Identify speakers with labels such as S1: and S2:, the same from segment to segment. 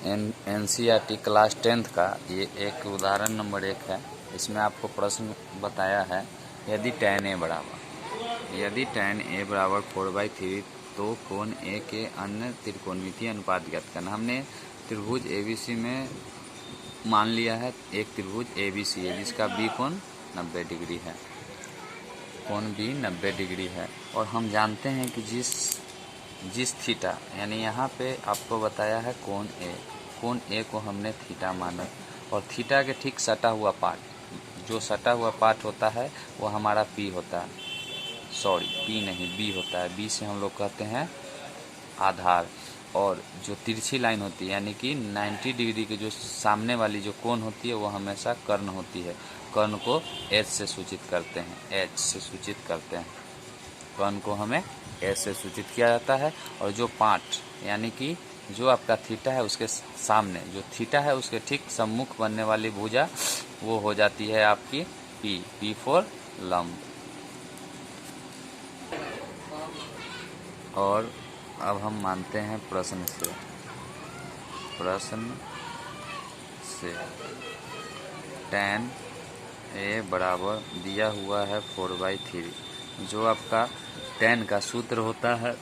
S1: NCERT class 10th का ये एक उदाहरण नंबर 1 है। इसमें आपको प्रश्न बताया है, यदि tan A बराबर 4/3 तो कोण A के अन्य त्रिकोणमितीय अनुपात ज्ञात करना। हमने त्रिभुज ABC में मान लिया है एक त्रिभुज ABC है जिसका B कोण 90 डिग्री है, कोण B 90 डिग्री है। और हम जानते हैं कि जिस थीटा यानी यहाँ पे आपको बताया है कोण A को हमने थीटा माना, और थीटा के ठीक सटा हुआ पार्ट, जो सटा हुआ पार्ट होता है वो हमारा P होता है, सॉरी P नहीं B होता है। B से हम लोग कहते हैं आधार, और जो तिरछी लाइन होती है यानी कि 90 डिग्री के जो सामने वाली जो कोण होती है वो हमेशा कर्ण होती है। कर्ण को H से सूचित करते हैं, H से सूचित करते हैं, कर्ण को हमें H से सूचित किया जाता है। और जो पार्ट यानी कि जो आपका थीटा है उसके सामने, जो थीटा है उसके ठीक सम्मुख बनने वाली भुजा वो हो जाती है आपकी P फॉर लंब। और अब हम मानते हैं प्रश्न से tan A बराबर दिया हुआ है 4/3, जो आपका tan का सूत्र होता है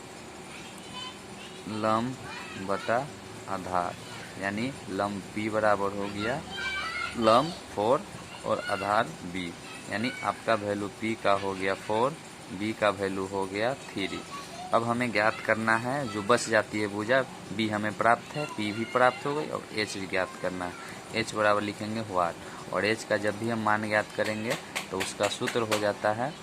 S1: लंब बटा आधार, यानी लंब P बराबर हो गया लंब 4 और आधार B, यानी आपका वैल्यू P का हो गया 4, B का वैल्यू हो गया 3। अब हमें ज्ञात करना है, जो बच जाती है भुजा B हमें प्राप्त है, P भी प्राप्त हो गई, और H भी ज्ञात करना है। H बराबर लिखेंगे वाट, और H का जब भी हम मान ज्ञात करेंगे तो उसका सूत्र हो जाता है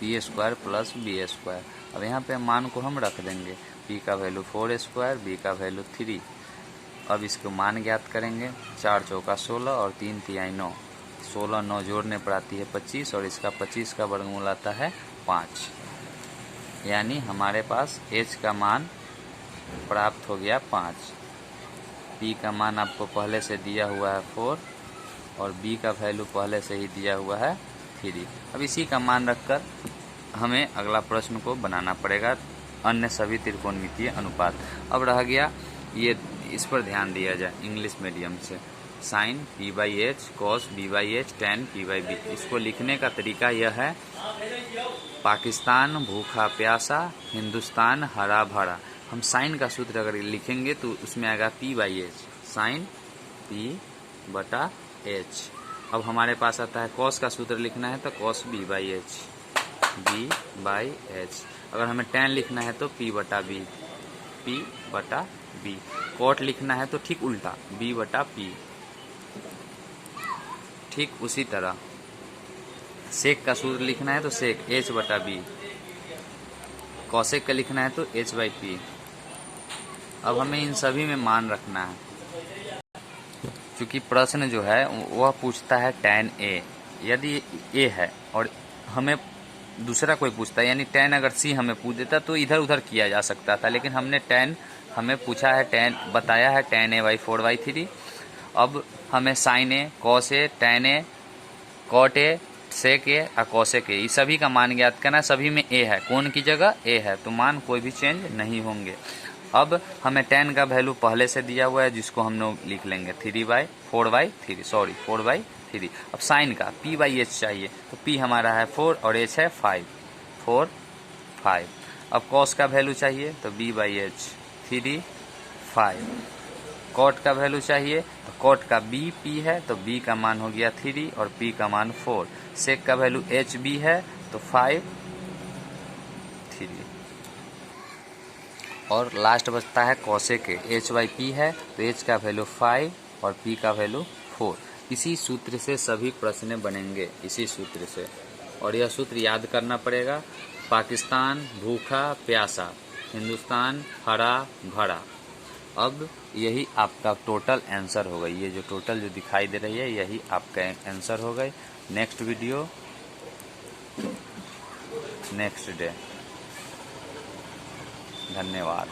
S1: P² प्लस B²। अब यहाँ पे मान को हम रख देंगे, P का वैल्यू 4², B का वैल्यू 3। अब इसको मान ज्ञात करेंगे, 4 चौका 16 और 3 तिहाई 9, 16 9 जोड़ने पर आती है 25, और इसका 25 का वर्गमूल आता है 5, यानी हमारे पास H का मान प्राप्त हो गया 5। P का मान आपको पहले से दिया हुआ है 4, और B का वैल्यू पहले से ही दिया हुआ है 3। अब इसी का मान रखकर हमें अगला प्रश्न को बनाना पड़ेगा, अन्य सभी त्रिकोणमितीय अनुपात। अब रह गया ये, इस पर ध्यान दिया जाए इंग्लिश मीडियम से, sin P/H cos B/H tan P/B। इसको लिखने का तरीका यह है, पाकिस्तान भूखा प्यासा, हिंदुस्तान हरा भरा। हम साइन का सूत्र अगर लिखेंगे तो उसमें आएगा P/H, साइन P/H। अब हमारे पास आता है cos का सूत्र लिखना है तो cos B/H, B/H। अगर हमें tan लिखना है तो P/B, P/B। cot लिखना है तो ठीक उल्टा B/P। ठीक उसी तरह सेक का सूत्र लिखना है तो सेक H/B, कौसेक का लिखना है तो H/P। अब हमें इन सभी में मान रखना है, क्योंकि प्रश्न जो है वह पूछता है tan A, यदि A है और हमें दूसरा कोई पूछता है, यानी tan अगर C हमें पूछ देता तो इधर उधर किया जा सकता था, लेकिन हमने tan हमें पूछा है, tan बताया है tan A/4/3। अब हमें sin A, cos A, tan A, cot A, sec A और cosec A, इस सभी का मान ज्ञात करना। सभी में A है, कोण की जगह A है, तो मान कोई भी चेंज नहीं होंगे। अब हमें tan का वैल्यू पहले से दिया हुआ है जिसको हम लोग लिख लेंगे 4/3। अब साइन का P/H चाहिए, तो P हमारा है 4 और H है 5, 4 5। अब cos का वैल्यू चाहिए तो B/H 3 5। cot का वैल्यू चाहिए तो cot का P है तो B का मान हो गया 3 और P का मान 4। sec का वैल्यू HB है तो 5 3। और लास्ट बचता है cosec H/P है तो H का वैल्यू 5 और P का वैल्यू 4। इसी सूत्र से सभी प्रश्न बनेंगे, इसी सूत्र से। और यह सूत्र याद करना पड़ेगा, पाकिस्तान भूखा प्यासा, हिंदुस्तान हरा भरा। अब यही आपका टोटल आंसर हो गई, ये जो टोटल जो दिखाई दे रही है यही आपका आंसर हो गई। Next video next day. धन्यवाद।